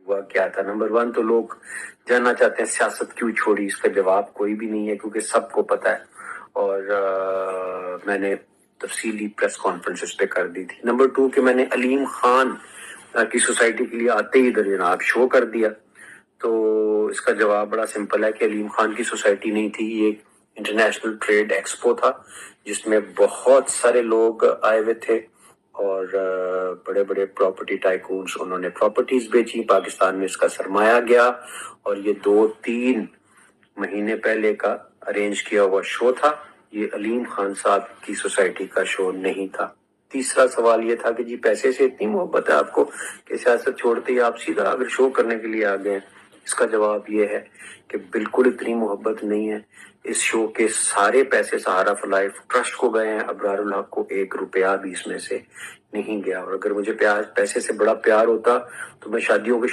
ہوا کیا تھا؟ نمبر 1 تو لوگ جاننا چاہتے ہیں سیاست کیوں چھوڑی، اس کا جواب کوئی بھی نہیں ہے کیونکہ سب کو پتا ہے، اور میں نے تفصیلی پریس کانفرنسز پہ کر دی تھی۔ نمبر 2 کہ میں نے علیم خان کی سوسائٹی کے لیے آتے ہی ادھر جناب شو کر دیا، تو اس کا جواب بڑا سمپل ہے کہ علیم خان کی سوسائٹی نہیں تھی، یہ انٹرنیشنل ٹریڈ ایکسپو تھا جس میں بہت سارے لوگ آئے ہوئے تھے، اور بڑے بڑے پراپرٹی ٹائکونز، انہوں نے پراپرٹیز بیچی، پاکستان میں اس کا سرمایہ گیا، اور یہ 2-3 مہینے پہلے کا ارینج کیا ہوا شو تھا، یہ علیم خان صاحب کی سوسائٹی کا شو نہیں تھا۔ تیسرا سوال یہ تھا کہ جی پیسے سے اتنی محبت ہے آپ کو کہ سیاست چھوڑتے ہی آپ سیدھا اگر شو کرنے کے لیے آ گئے ہیں۔ اس کا جواب یہ ہے کہ بالکل اتنی محبت نہیں ہے، اس شو کے سارے پیسے سہارا فار لائف ٹرسٹ کو گئے ہیں، ابرار الحق کو 1 روپیہ بھی اس میں سے نہیں گیا، اور اگر مجھے پیسے سے بڑا پیار ہوتا تو میں شادیوں کے